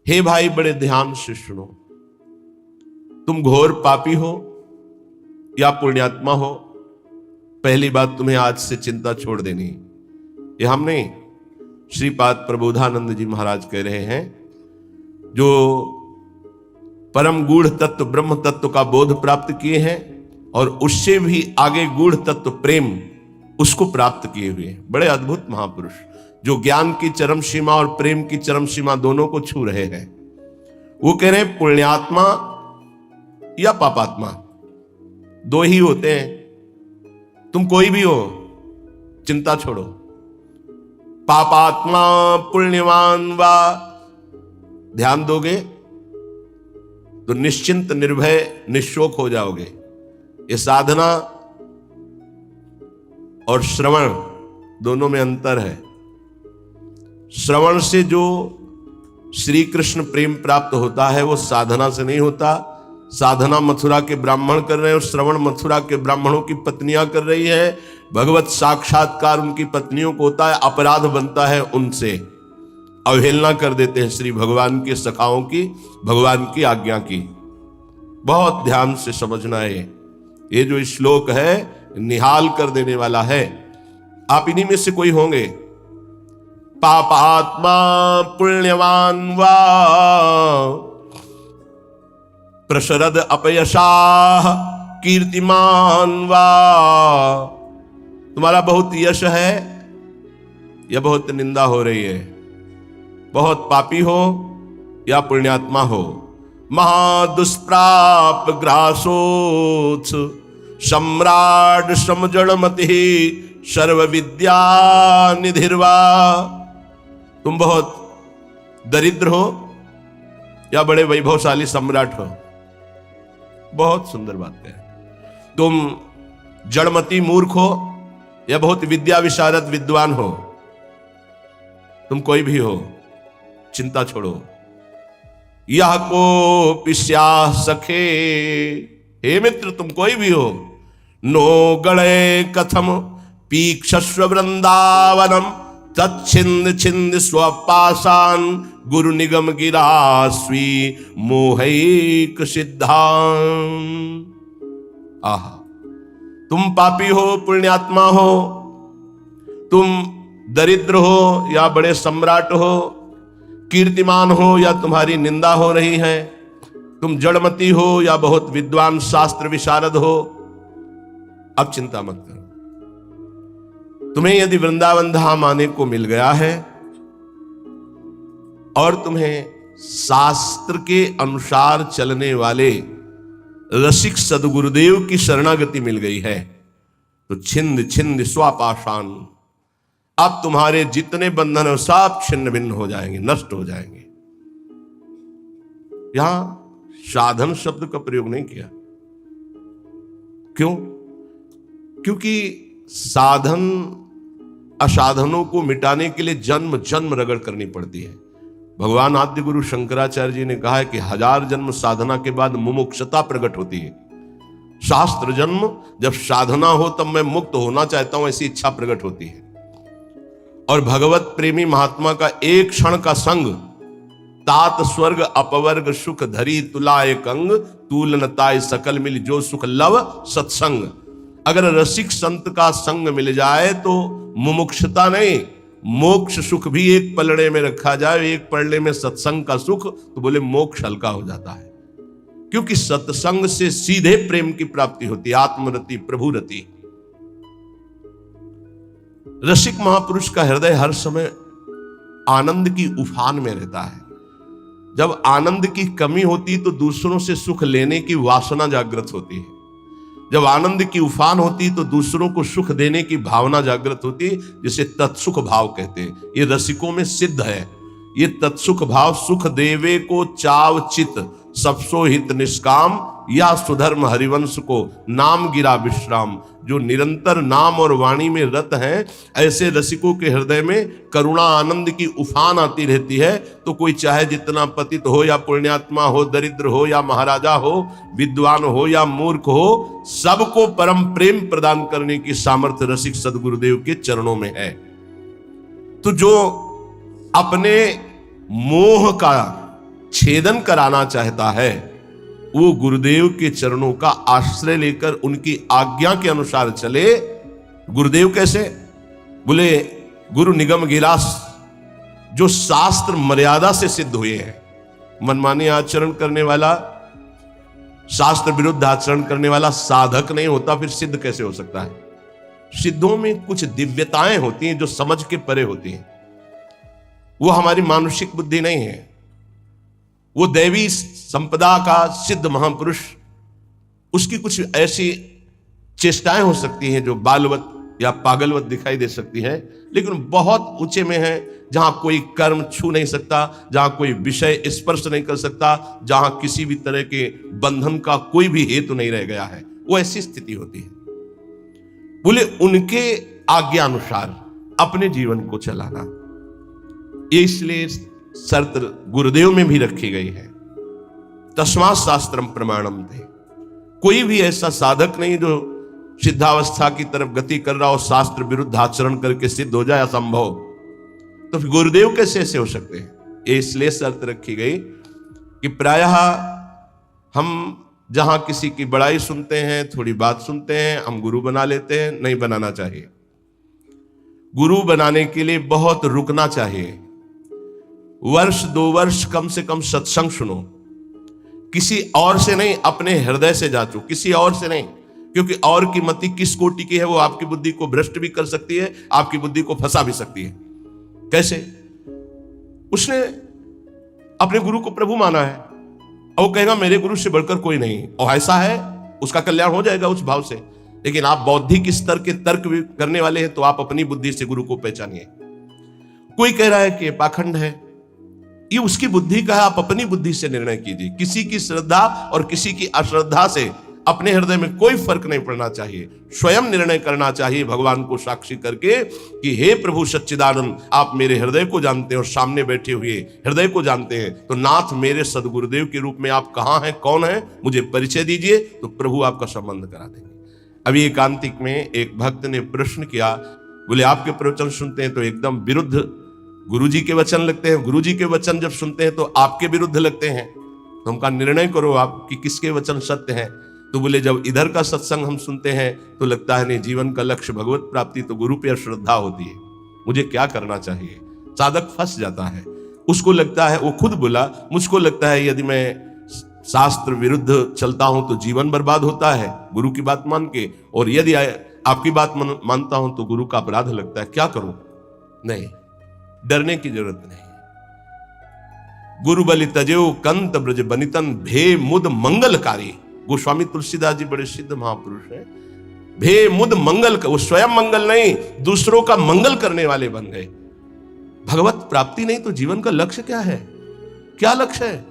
हे भाई बड़े ध्यान से सुनो, तुम घोर पापी हो या पुण्यात्मा हो, पहली बात तुम्हें आज से चिंता छोड़ देनी। ये हम नहीं, श्रीपाद प्रबोधानंद जी महाराज कह रहे हैं, जो परम गूढ़ तत्व ब्रह्म तत्व का बोध प्राप्त किए हैं और उससे भी आगे गूढ़ तत्व प्रेम उसको प्राप्त किए हुए बड़े अद्भुत महापुरुष, जो ज्ञान की चरम सीमा और प्रेम की चरम सीमा दोनों को छू रहे हैं। वो कह रहे हैं पुण्यात्मा या पापात्मा दो ही होते हैं, तुम कोई भी हो चिंता छोड़ो। पापात्मा पुण्यवान वा, ध्यान दोगे तो निश्चिंत निर्भय निशोक हो जाओगे। ये साधना और श्रवण दोनों में अंतर है। श्रवण से जो श्री कृष्ण प्रेम प्राप्त होता है वो साधना से नहीं होता। साधना मथुरा के ब्राह्मण कर रहे हैं और श्रवण मथुरा के ब्राह्मणों की पत्नियां कर रही है। भगवत साक्षात्कार उनकी पत्नियों को होता है, अपराध बनता है उनसे, अवहेलना कर देते हैं श्री भगवान के सखाओं की, भगवान की आज्ञा की। बहुत ध्यान से समझना है, ये जो श्लोक है निहाल कर देने वाला है। आप इन्हीं में से कोई होंगे। पापात्मा पुण्यवान वा प्रशरद अपयशाह कीर्तिमान वा, तुम्हारा बहुत यश है या बहुत निंदा हो रही है, बहुत पापी हो या पुण्यात्मा हो। महादुष्प्राप ग्रासोत्स सम्राट समजड़मति सर्व विद्या निधिर्वा, तुम बहुत दरिद्र हो या बड़े वैभवशाली सम्राट हो। बहुत सुंदर बात है। तुम जड़मती मूर्ख हो या बहुत विद्या विशारद विद्वान हो, तुम कोई भी हो चिंता छोड़ो। यह को पिस्या सखे, हे मित्र तुम कोई भी हो, नो गणे कथम पीक्षस्व वृंदावनम तच्छिंद छिंद स्वपाशान गुरु निगम गिरास्वी मोहैक सिद्धान। आहा, तुम पापी हो पुण्यात्मा हो, तुम दरिद्र हो या बड़े सम्राट हो, कीर्तिमान हो या तुम्हारी निंदा हो रही है, तुम जड़मती हो या बहुत विद्वान शास्त्र विशारद हो, अब चिंता मत करो। तुम्हें यदि वृंदावन धाम आने को मिल गया है और तुम्हें शास्त्र के अनुसार चलने वाले रसिक सदगुरुदेव की शरणागति मिल गई है, तो छिंद छिंद स्वापाशान, अब तुम्हारे जितने बंधन है सब छिन्न भिन्न हो जाएंगे, नष्ट हो जाएंगे। यहां साधन शब्द का प्रयोग नहीं किया। क्यों? क्योंकि साधन असाधनों को मिटाने के लिए जन्म जन्म रगड़ करनी पड़ती है। भगवान आद्य गुरु शंकराचार्य जी ने कहा है कि 1000 जन्म साधना के बाद मुमुक्षता प्रकट होती है। शास्त्र जन्म जब साधना हो तब मैं मुक्त होना चाहता हूं ऐसी इच्छा प्रकट होती है। और भगवत प्रेमी महात्मा का एक क्षण का संग तात स्वर्ग अपवर्ग सुख धरी तुलाए कंग तूलनताय सकल मिल जो सुख लव सत्संग। अगर रसिक संत का संग मिल जाए तो मुमुक्षता नहीं, मोक्ष सुख भी एक पलड़े में रखा जाए, एक पलड़े में सत्संग का सुख, तो बोले मोक्ष हल्का हो जाता है। क्योंकि सत्संग से सीधे प्रेम की प्राप्ति होती है, आत्मरति प्रभुरति। रसिक महापुरुष का हृदय हर समय आनंद की उफान में रहता है। जब आनंद की कमी होती तो दूसरों से सुख लेने की वासना जागृत होती है। जब आनंद की उफान होती तो दूसरों को सुख देने की भावना जागृत होती, जिसे तत्सुख भाव कहते हैं। ये रसिकों में सिद्ध है। ये तत्सुख भाव सुख देवे को चाव चित सबसो हित निष्काम, या सुधर्म हरिवंश को नाम गिरा विश्राम। जो निरंतर नाम और वाणी में रत हैं, ऐसे रसिकों के हृदय में करुणा आनंद की उफान आती रहती है। तो कोई चाहे जितना पतित हो या पुण्यात्मा हो, दरिद्र हो या महाराजा हो, विद्वान हो या मूर्ख हो, सबको परम प्रेम प्रदान करने की सामर्थ्य रसिक सदगुरुदेव के चरणों में है। तो जो अपने मोह का छेदन कराना चाहता है वो गुरुदेव के चरणों का आश्रय लेकर उनकी आज्ञा के अनुसार चले। गुरुदेव कैसे? बोले गुरु निगम गिरास, जो शास्त्र मर्यादा से सिद्ध हुए हैं। मनमानी आचरण करने वाला, शास्त्र विरुद्ध आचरण करने वाला साधक नहीं होता, फिर सिद्ध कैसे हो सकता है? सिद्धों में कुछ दिव्यताएं होती हैं जो समझ के परे होती हैं। वो हमारी मानुषिक बुद्धि नहीं है, वो दैवी संपदा का सिद्ध महापुरुष, उसकी कुछ ऐसी चेष्टाएं हो सकती हैं जो बालवत या पागलवत दिखाई दे सकती है, लेकिन बहुत ऊंचे में है, जहां कोई कर्म छू नहीं सकता, जहां कोई विषय स्पर्श नहीं कर सकता, जहां किसी भी तरह के बंधन का कोई भी हेतु नहीं रह गया है, वो ऐसी स्थिति होती है। बोले उनके आज्ञानुसार अपने जीवन को चलाना, ये इसलिए शर्त गुरुदेव में भी रखी गई है। तस्मात् शास्त्रम प्रमाणम थे। कोई भी ऐसा साधक नहीं जो सिद्धावस्था की तरफ गति कर रहा हो, शास्त्र विरुद्ध आचरण करके सिद्ध हो जाए, असंभव। तो फिर गुरुदेव कैसे ऐसे हो सकते हैं? ये इसलिए शर्त रखी गई कि प्रायः हम जहां किसी की बड़ाई सुनते हैं, थोड़ी बात सुनते हैं, हम गुरु बना लेते हैं। नहीं बनाना चाहिए। गुरु बनाने के लिए बहुत रुकना चाहिए। वर्ष 2 वर्ष कम से कम सत्संग सुनो, किसी और से नहीं, अपने हृदय से जांचो, किसी और से नहीं, क्योंकि और की मति किस कोटि की है वो आपकी बुद्धि को भ्रष्ट भी कर सकती है, आपकी बुद्धि को फंसा भी सकती है। कैसे? उसने अपने गुरु को प्रभु माना है और वो कहेगा मेरे गुरु से बढ़कर कोई नहीं, और ऐसा है, उसका कल्याण हो जाएगा उस भाव से। लेकिन आप बौद्धिक स्तर के तर्क भी करने वाले हैं, तो आप अपनी बुद्धि से गुरु को पहचानिए। कोई कह रहा है कि पाखंड है, ये उसकी बुद्धि का है, आप अपनी बुद्धि से निर्णय कीजिए। किसी की श्रद्धा और किसी की अश्रद्धा से अपने हृदय में कोई फर्क नहीं पड़ना चाहिए। स्वयं निर्णय करना चाहिए भगवान को साक्षी करके कि हे प्रभु सच्चिदानंद, आप मेरे हृदय को जानते हैं और सामने बैठे हुए हृदय को जानते हैं, तो नाथ मेरे सदगुरुदेव के रूप में आप कहाँ हैं, कौन है, मुझे परिचय दीजिए, तो प्रभु आपका संबंध करा देंगे। अभी एकांतिक में एक भक्त ने प्रश्न किया, बोले आपके प्रवचन सुनते हैं तो एकदम विरुद्ध गुरुजी के वचन लगते हैं, गुरुजी के वचन जब सुनते हैं तो आपके विरुद्ध लगते हैं, तो हम कहा निर्णय करो आप कि किसके वचन सत्य हैं। तो बोले जब इधर का सत्संग हम सुनते हैं तो लगता है नहीं, जीवन का लक्ष्य भगवत प्राप्ति, तो गुरु पे श्रद्धा होती है, मुझे क्या करना चाहिए। साधक फंस जाता है, उसको लगता है, वो खुद बोला, मुझको लगता है यदि मैं शास्त्र विरुद्ध चलता हूं तो जीवन बर्बाद होता है गुरु की बात मान के, और यदि आपकी बात मानता हूं तो गुरु का अपराध लगता है, क्या करूं? नहीं, डरने की जरूरत नहीं। गुरु बलि तजेऊ कंत ब्रज बनितन, भे मुद मंगलकारी। गोस्वामी तुलसीदास जी बड़े सिद्ध महापुरुष हैं। भे मुद मंगल, वो स्वयं मंगल नहीं, दूसरों का मंगल करने वाले बन गए। भगवत प्राप्ति नहीं तो जीवन का लक्ष्य क्या है? क्या लक्ष्य है?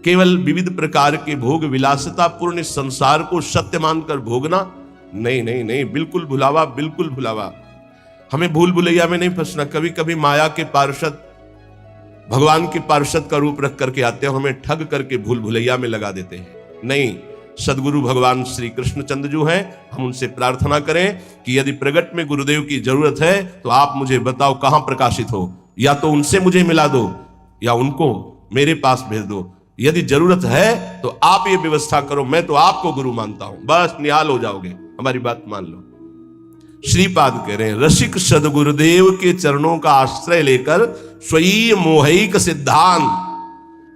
केवल विविध प्रकार के भोग विलासिता पूर्ण संसार को सत्य मानकर भोगना? नहीं नहीं नहीं, बिल्कुल भुलावा, बिल्कुल भुलावा। हमें भूल भुलैया में नहीं फंसना। कभी कभी माया के पार्षद भगवान के पार्षद का रूप रख करके आते हैं, हमें ठग करके भूल भुलैया में लगा देते हैं। नहीं, सदगुरु भगवान श्री कृष्णचंद्र जो हैं, हम उनसे प्रार्थना करें कि यदि प्रगट में गुरुदेव की जरूरत है तो आप मुझे बताओ कहां प्रकाशित हो, या तो उनसे मुझे मिला दो या उनको मेरे पास भेज दो। यदि जरूरत है तो आप ये व्यवस्था करो, मैं तो आपको गुरु मानता हूं, बस निहाल हो जाओगे, हमारी बात मान लो। श्रीपाद कह रहे हैं, रसिक सदगुरुदेव के चरणों का आश्रय लेकर स्वयं मोहिक सिद्धांत,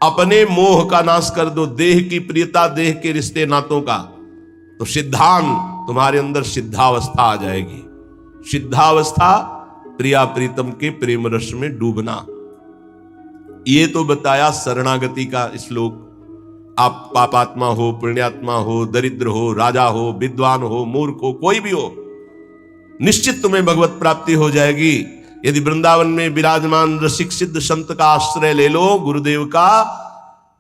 अपने मोह का नाश कर दो, देह की प्रियता, देह के रिश्ते नातों का, तो सिद्धांत तुम्हारे अंदर सिद्धावस्था आ जाएगी। सिद्धावस्था प्रिया प्रीतम के प्रेम रस में डूबना। ये तो बताया शरणागति का श्लोक। आप पापात्मा हो, पुण्यात्मा हो, दरिद्र हो, राजा हो, विद्वान हो, मूर्ख हो, कोई भी हो, निश्चित तुम्हें भगवत प्राप्ति हो जाएगी यदि वृंदावन में विराजमान रसिक सिद्ध संत का आश्रय ले लो, गुरुदेव का।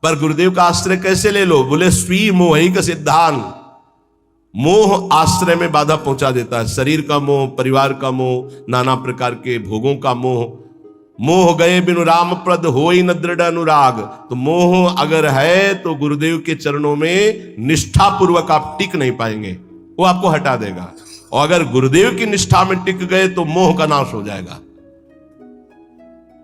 पर गुरुदेव का आश्रय कैसे ले लो? बोले स्वी मोहिक सिद्धांत। मोह आश्रय में बाधा पहुंचा देता है। शरीर का मोह, परिवार का मोह, नाना प्रकार के भोगों का मोह। मोह गए बिनु राम प्रद होई न दृढ़ अनुराग। तो मोह अगर है तो गुरुदेव के चरणों में निष्ठा पूर्वक आप टिक नहीं पाएंगे, वो आपको हटा देगा। और अगर गुरुदेव की निष्ठा में टिक गए तो मोह का नाश हो जाएगा।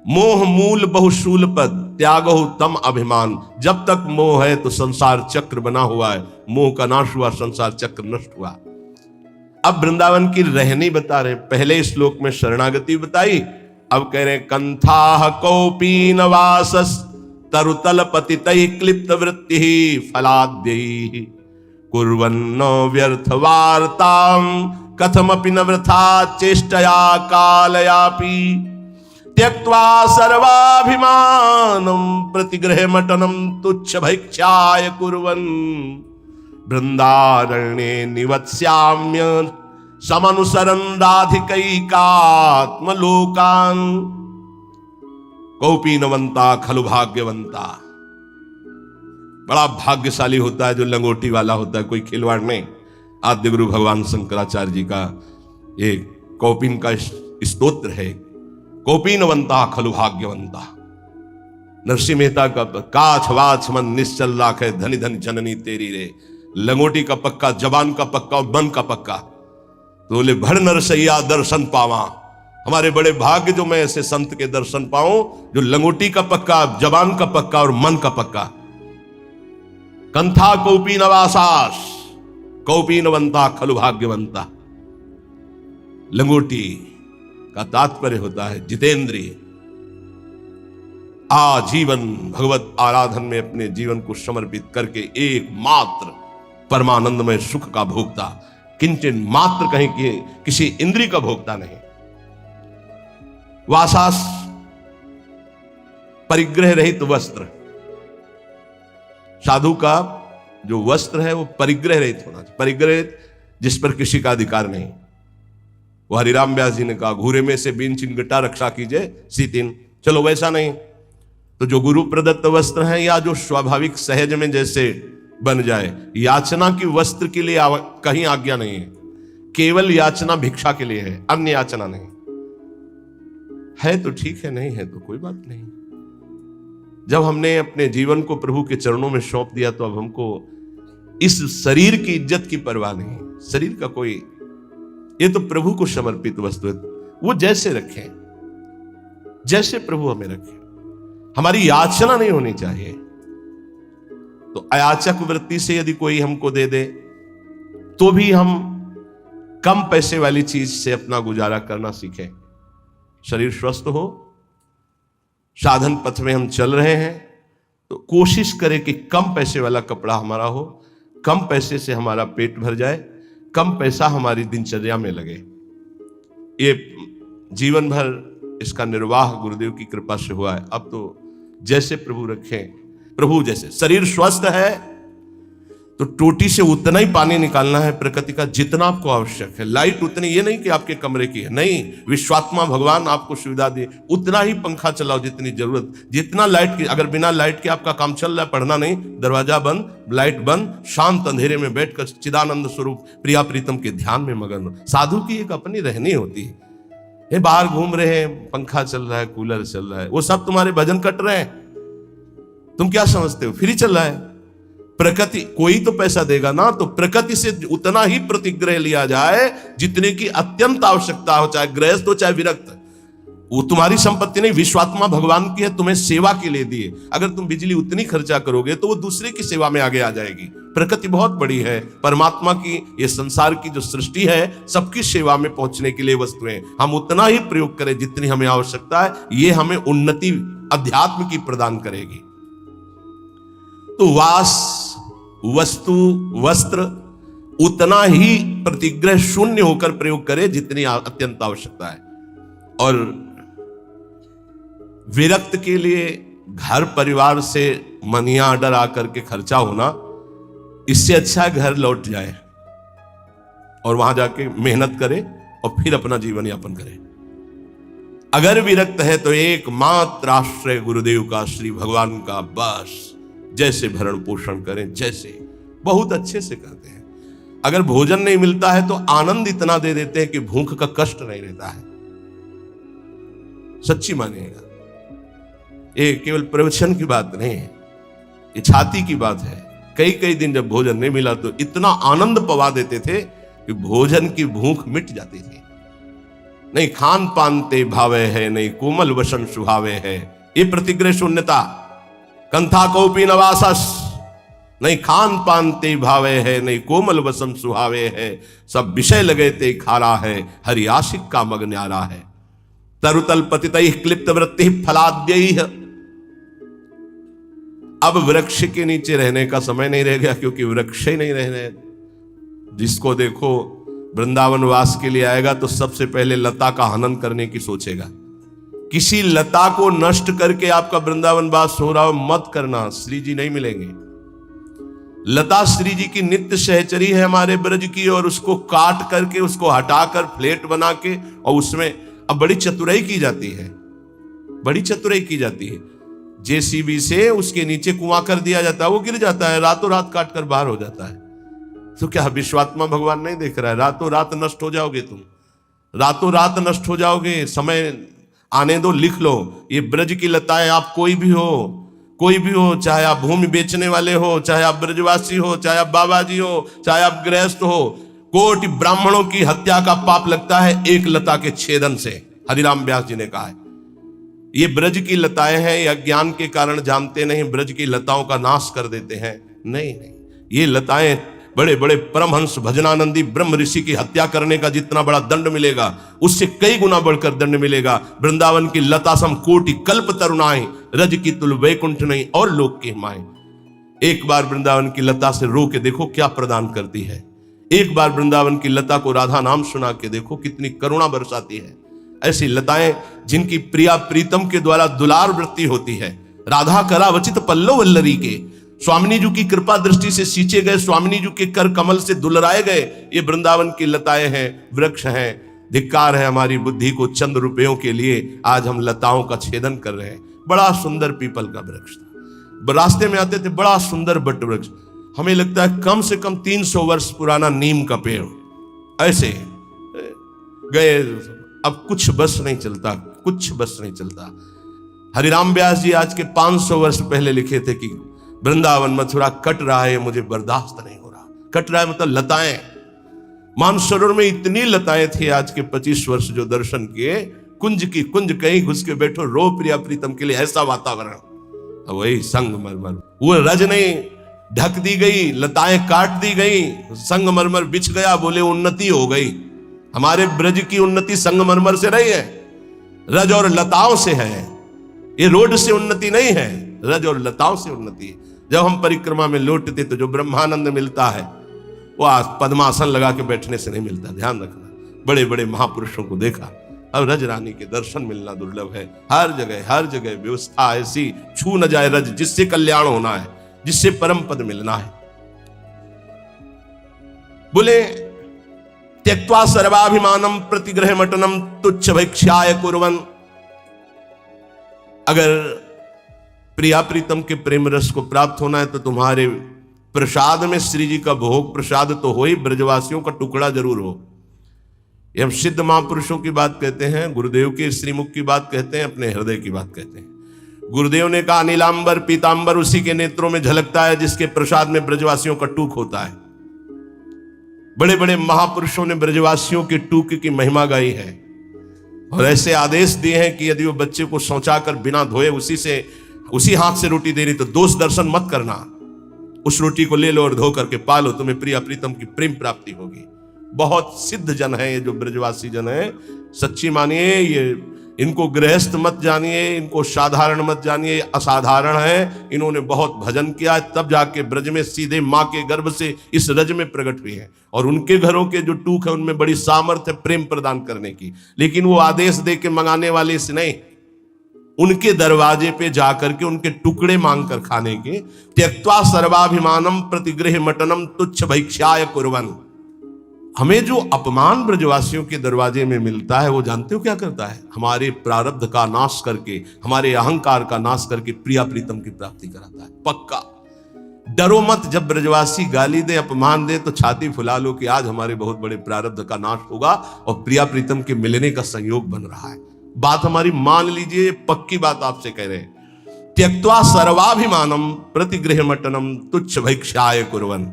मोह मूल बहुशूल पद, त्यागो तम अभिमान। जब तक मोह है तो संसार चक्र बना हुआ है, मोह का नाश हुआ, संसार चक्र नष्ट हुआ। अब वृंदावन की रहनी बता रहे, पहले श्लोक में शरणागति बताई, अब कह रहे कंथा कौपीन वासस तरुतल पतितै क्लिप्त वृत्ति फलाद्यै कुर्वन्न व्यर्थ वार्ताम कथमपि न वृथा चेष्टया कालयापि त्यक्त्वा सर्वाभिमानं प्रतिगृहमटनं तुच्छ भैक्षाय कुर्वन् वृंदारण्ये निवत्स्याम्य समनुसरन् राधिकैकात्मलोकान् कौपीनवंता खलु भाग्यवंता। बड़ा भाग्यशाली होता है जो लंगोटी वाला होता है, कोई खिलवाड़ नहीं। आद्य गुरु भगवान शंकराचार्य जी का एक कौपीन का स्तोत्र है, कौपीनवंता खलु भाग्यवंता। नरसिंह मेहता का काछ वाछ मन निश्चल राखे धनी धनी जननी तेरी रे। लंगोटी का पक्का, जबान का पक्का और मन का पक्का। तो बोले भर नरसैया दर्शन पावा। हमारे बड़े भाग्य जो मैं ऐसे संत के दर्शन पाऊं जो लंगोटी का पक्का, जबान का पक्का और मन का पक्का। कंथा कौपीन वासास कौपीनवंता खलु भाग्यवंता। लंगोटी का तात्पर्य होता है जितेंद्रिय, आजीवन भगवत आराधन में अपने जीवन को समर्पित करके एकमात्र परमानंदमय सुख का भोक्ता, किंचन मात्र कहीं कि किसी इंद्रिय का भोक्ता नहीं। वासास परिग्रह रहित वस्त्र। साधु का जो वस्त्र है वो परिग्रह रहित होना चाहिए, परिग्रह जिस पर किसी का अधिकार नहीं। वो हरिराम व्यास जी ने कहा घूरे में से बीन चिनगटा रक्षा कीजिए सीतिन। चलो वैसा नहीं तो जो गुरु प्रदत्त वस्त्र है या जो स्वाभाविक सहज में जैसे बन जाए। याचना की वस्त्र के लिए कहीं आज्ञा नहीं है, केवल याचना भिक्षा के लिए है, अन्य याचना नहीं है। तो ठीक है, नहीं है तो कोई बात नहीं। जब हमने अपने जीवन को प्रभु के चरणों में सौंप दिया तो अब हमको इस शरीर की इज्जत की परवाह नहीं। शरीर का कोई, ये तो प्रभु को समर्पित वस्तु है, वो जैसे रखें, जैसे प्रभु हमें रखें। हमारी याचना नहीं होनी चाहिए। तो अयाचक वृत्ति से यदि कोई हमको दे दे तो भी हम कम पैसे वाली चीज से अपना गुजारा करना सीखें। शरीर स्वस्थ हो, साधन पथ में हम चल रहे हैं तो कोशिश करें कि कम पैसे वाला कपड़ा हमारा हो, कम पैसे से हमारा पेट भर जाए, कम पैसा हमारी दिनचर्या में लगे। ये जीवन भर इसका निर्वाह गुरुदेव की कृपा से हुआ है। अब तो जैसे प्रभु रखें, प्रभु जैसे। शरीर स्वस्थ है तो टोटी से उतना ही पानी निकालना है प्रकृति का जितना आपको आवश्यक है। लाइट उतनी, ये नहीं कि आपके कमरे की है, नहीं, विश्वात्मा भगवान आपको सुविधा दे उतना ही पंखा चलाओ जितनी जरूरत, जितना लाइट की। अगर बिना लाइट के आपका काम चल रहा है, पढ़ना नहीं, दरवाजा बंद, लाइट बंद, शांत अंधेरे में बैठकर चिदानंद स्वरूप प्रिया प्रीतम के ध्यान में मगन। साधु की एक अपनी रहनी होती है। ये बाहर घूम रहे हैं, पंखा चल रहा है, कूलर चल रहा है, वो सब तुम्हारे भजन कट रहे हैं। तुम क्या समझते हो फ्री चल रहा है? प्रकृति कोई तो पैसा देगा ना, तो प्रकृति से उतना ही प्रतिग्रह लिया जाए जितने की अत्यंत आवश्यकता हो, चाहे गृहस्थ हो चाहे विरक्त। वो तुम्हारी संपत्ति नहीं, विश्वात्मा भगवान की है, तुम्हें सेवा के लिए दिए। अगर तुम बिजली उतनी खर्चा करोगे तो वो दूसरे की सेवा में आगे आ जाएगी। प्रकृति बहुत बड़ी है, परमात्मा की ये संसार की जो सृष्टि है सबकी सेवा में पहुंचने के लिए वस्तुएं हम उतना ही प्रयोग करें जितनी हमें आवश्यकता है। ये हमें उन्नति अध्यात्म की प्रदान करेगी। तो वास, वस्तु, वस्त्र उतना ही प्रतिग्रह शून्य होकर प्रयोग करे जितनी अत्यंत आवश्यकता है। और विरक्त के लिए घर परिवार से मनी ऑर्डर आकर के खर्चा होना, इससे अच्छा घर लौट जाए और वहां जाके मेहनत करे और फिर अपना जीवन यापन करे। अगर विरक्त है तो एकमात्र आश्रय गुरुदेव का, श्री भगवान का, बस जैसे भरण पोषण करें, जैसे बहुत अच्छे से करते हैं। अगर भोजन नहीं मिलता है तो आनंद इतना दे देते हैं कि भूख का कष्ट नहीं रहता है। सच्ची मानिएगा, ये केवल प्रवचन की बात नहीं है, ये छाती की बात है। कई कई दिन जब भोजन नहीं मिला तो इतना आनंद पवा देते थे कि भोजन की भूख मिट जाती थी। नहीं खान पान ते भावे है, नहीं कोमल वसन सुहावे है, ये प्रतिग्रह शून्यता। कंथा कौपी नवासस, नहीं खान पान ते भावे है, नहीं कोमल वसम सुहावे है, सब विषय लगे ते खारा है, हरि आशिक का मग न्यारा है। तरुतल पतितैः क्लिप्त वृत्ति फलाद्यैः, अब वृक्ष के नीचे रहने का समय नहीं रह गया, क्योंकि वृक्ष ही नहीं रह रहे। जिसको देखो वृंदावन वास के लिए आएगा तो सबसे पहले लता का हनन करने की सोचेगा। किसी लता को नष्ट करके आपका वृंदावन वास हो रहा हो मत करना, श्री जी नहीं मिलेंगे। लता श्री जी की नित्य सहचरी है हमारे ब्रज की, और उसको काट करके उसको हटाकर फ्लेट बना के, और उसमें अब बड़ी चतुराई की जाती है, बड़ी चतुराई की जाती है। जेसीबी से उसके नीचे कुआं कर दिया जाता है, वो गिर जाता है, रातों रात काट कर बाहर हो जाता है। तो क्या विश्वात्मा भगवान नहीं देख रहा है? रातों रात नष्ट हो जाओगे तुम, रातों रात नष्ट हो जाओगे। समय आने दो, लिख लो। ये ब्रज की लताएं, आप कोई भी हो, कोई भी हो, चाहे आप भूमि बेचने वाले हो, चाहे आप ब्रजवासी हो, चाहे आप बाबा जी हो, चाहे आप गृहस्थ हो, कोटि ब्राह्मणों की हत्या का पाप लगता है एक लता के छेदन से। हरिराम व्यास जी ने कहा है ये ब्रज की लताएं हैं, या ज्ञान के कारण जानते नहीं, ब्रज की लताओं का नाश कर देते हैं। नहीं नहीं, ये लताएं बड़े बड़े परमहंस भजनानंदी ब्रह्म ऋषि की हत्या करने का जितना बड़ा दंड मिलेगा, उससे कई गुना बढ़कर दंड मिलेगा। वृंदावन की लता सम कोटि कल्प तरुणाएं, रज की तुल वैकुंठ नहीं और लोक की माएं। एक बार वृंदावन की लता से रो के देखो क्या प्रदान करती है। एक बार वृंदावन की लता को राधा नाम सुना के देखो कितनी करुणा बरसाती है। ऐसी लताएं जिनकी प्रिया प्रीतम के द्वारा दुलार वृत्ति होती है। राधा करावचित पल्लव वल्लरी के, स्वामिनी जी की कृपा दृष्टि से सींचे गए, स्वामिनी जी के कर कमल से दुलराए गए, ये वृंदावन की लताएं हैं, वृक्ष हैं। धिक्कार है हमारी बुद्धि को, चंद रुपयों के लिए आज हम लताओं का छेदन कर रहे हैं। बड़ा सुंदर पीपल का वृक्ष था, रास्ते में आते थे, बड़ा सुंदर बट वृक्ष, हमें लगता है कम से कम 300 वर्ष पुराना नीम का पेड़। ऐसे गए, अब कुछ बस नहीं चलता, कुछ बस नहीं चलता। हरिराम व्यास जी आज के 500 वर्ष पहले लिखे थे कि वृंदावन मथुरा कट रहा है, मुझे बर्दाश्त नहीं हो रहा। कट रहा है मतलब लताएं, मानसरोवर में इतनी लताएं थी। आज के 25 वर्ष जो दर्शन किए, कुंज की कुंज, कहीं घुस के बैठो, रो प्रिया प्रीतम के लिए, ऐसा वातावरण। वही संगमरमर, वो रज नहीं ढक दी गई, लताएं काट दी गई, संगमरमर बिछ गया, बोले उन्नति हो गई। हमारे ब्रज की उन्नति संगमरमर से रही है, रज और लताओं से है। ये रोड से उन्नति नहीं है, रज और लताओं से उन्नति है। जब हम परिक्रमा में लौटते तो जो ब्रह्मानंद मिलता है वो आज पद्मासन लगा के बैठने से नहीं मिलता, ध्यान रखना। बड़े बड़े महापुरुषों को देखा, अब रज रानी के दर्शन मिलना दुर्लभ है। हर जगह व्यवस्था ऐसी, छू न जाए रज, जिससे कल्याण होना है, जिससे परम पद मिलना है। बोले त्यक्त्वा सर्वाभिमानम प्रतिग्रह मटनम तुच्छ भैक्ष्याय कुर्वन्। अगर प्रिया प्रीतम के प्रेम रस को प्राप्त होना है तो तुम्हारे प्रसाद में श्री जी का भोग प्रसाद तो हो ही, ब्रजवासियों का टुकड़ा जरूर हो। ये हम सिद्ध महापुरुषों की बात कहते हैं, गुरुदेव के श्रीमुख की बात कहते हैं, अपने हृदय की बात कहते हैं। गुरुदेव ने कहा नीलांबर पीतांबर उसी के नेत्रों में झलकता है जिसके प्रसाद में ब्रजवासियों का टूक होता है। बड़े बड़े महापुरुषों ने ब्रजवासियों के टूक की महिमा गाई है, और ऐसे आदेश दिए हैं कि यदि वो बच्चे को शौचाकर बिना धोए उसी हाथ से रोटी दे रही तो दोष दर्शन मत करना, उस रोटी को ले लो और धो करके पालो, तुम्हें प्रिया प्रीतम की प्रेम प्राप्ति होगी। बहुत सिद्ध जन है ये जो ब्रजवासी जन है, सच्ची मानिए, ये इनको गृहस्थ मत जानिए, इनको साधारण मत जानिए, असाधारण है। इन्होंने बहुत भजन किया है, तब जाके ब्रज में सीधे माँ के गर्भ से इस रज में प्रकट हुए हैं। और उनके घरों के जो टूक है उनमें बड़ी सामर्थ्य प्रेम प्रदान करने की, लेकिन वो आदेश दे के मंगाने वाले से नहीं, उनके दरवाजे पे जाकर के उनके टुकड़े मांग कर खाने के। त्यक्त्वा सर्वाभिमानम प्रतिगृह मटनम तुच्छ भैक्ष्याय कुर्वन्। हमें जो अपमान ब्रजवासियों के दरवाजे में मिलता है वो जानते हो क्या करता है? हमारे प्रारब्ध का नाश करके, हमारे अहंकार का नाश करके प्रिया प्रीतम की प्राप्ति कराता है, पक्का। डरो मत, जब ब्रजवासी गाली दे, अपमान दे तो छाती फुला लो कि आज हमारे बहुत बड़े प्रारब्ध का नाश होगा और प्रिया प्रीतम के मिलने का संयोग बन रहा है। बात हमारी मान लीजिए, पक्की बात आपसे कह रहे हैं। त्यक्त्वा सर्वाभिमानम प्रतिगृह मटनम तुच्छ भैक्ष्याय कुर्वन्।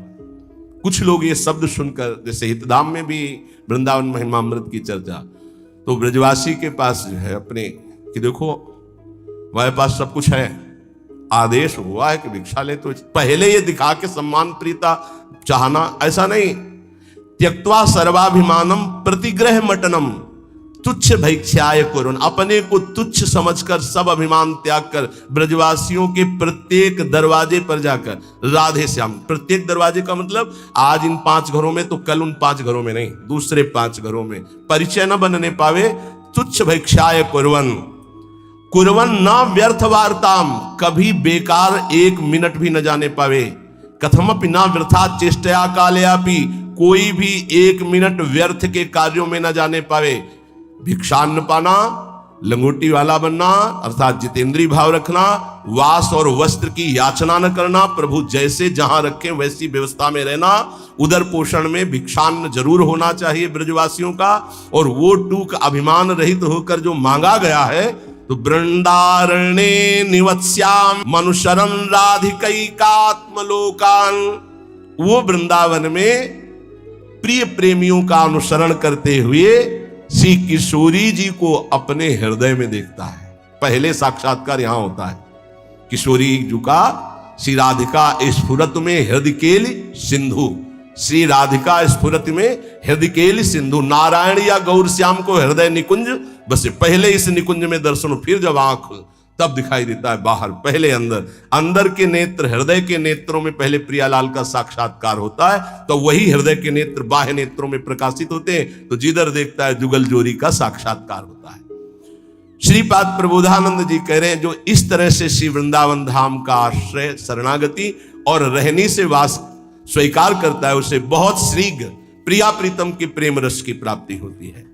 कुछ लोग ये शब्द सुनकर, जैसे हितधाम में भी वृंदावन महिमामृत की चर्चा, तो ब्रजवासी के पास जो है अपने कि देखो हमारे पास सब कुछ है, आदेश हुआ है कि भिक्षा ले, तो पहले ये दिखा के सम्मान प्रीता चाहना ऐसा नहीं। त्यक्त्वा सर्वाभिमानम प्रतिग्रह मटनम तुच्छ भैक्षाय कुरुन, अपने को तुच्छ समझकर सब अभिमान त्याग कर ब्रजवासियों के प्रत्येक दरवाजे पर जाकर राधे श्याम, प्रत्येक दरवाजे का मतलब आज इन 5 घरों में तो कल उन 5 घरों में नहीं, दूसरे 5 घरों में परिचय न बनने पावे। तुच्छ भैक्षाय कुर्वन कुर्वन न व्यर्थ वार्ताम, कभी बेकार 1 मिनट भी न जाने पावे। कथमपि न वृथा चेष्टया कालयापि, कोई भी 1 मिनट व्यर्थ के कार्यों में न जाने पावे। भिक्षान्न पाना, लंगोटी वाला बनना अर्थात जितेंद्रीय भाव रखना, वास और वस्त्र की याचना न करना, प्रभु जैसे जहां रखें वैसी व्यवस्था में रहना, उदर पोषण में भिक्षान्न जरूर होना चाहिए ब्रजवासियों का। और वो टूक अभिमान रहित होकर जो मांगा गया है, तो वृंदारण्ये निवत्स्याम मनुशरन राधिकैकात्मलोकान, वो वृंदावन में प्रिय प्रेमियों का अनुसरण करते हुए श्री किशोरी जी को अपने हृदय में देखता है। पहले साक्षात्कार यहां होता है किशोरी जी का। श्री राधिका स्फुरत में हृदयकेल सिंधु, श्री राधिका स्फुरत में हृदयकेल सिंधु। नारायण या गौर श्याम को हृदय निकुंज बस पहले इस निकुंज में दर्शन, फिर जब आंख तब दिखाई देता है बाहर, पहले अंदर। अंदर के नेत्र, हृदय के नेत्रों में पहले प्रियालाल का साक्षात्कार होता है, तो वही हृदय के नेत्र बाह्य नेत्रों में प्रकाशित होते हैं, तो जिधर देखता है जुगल जोरी का साक्षात्कार होता है। श्रीपाद प्रबोधानंद जी कह रहे हैं, जो इस तरह से श्री वृंदावन धाम का आश्रय शरणागति और रहनी से वास स्वीकार करता है, उसे बहुत शीघ्र प्रिया प्रीतम की प्रेम रस की प्राप्ति होती है।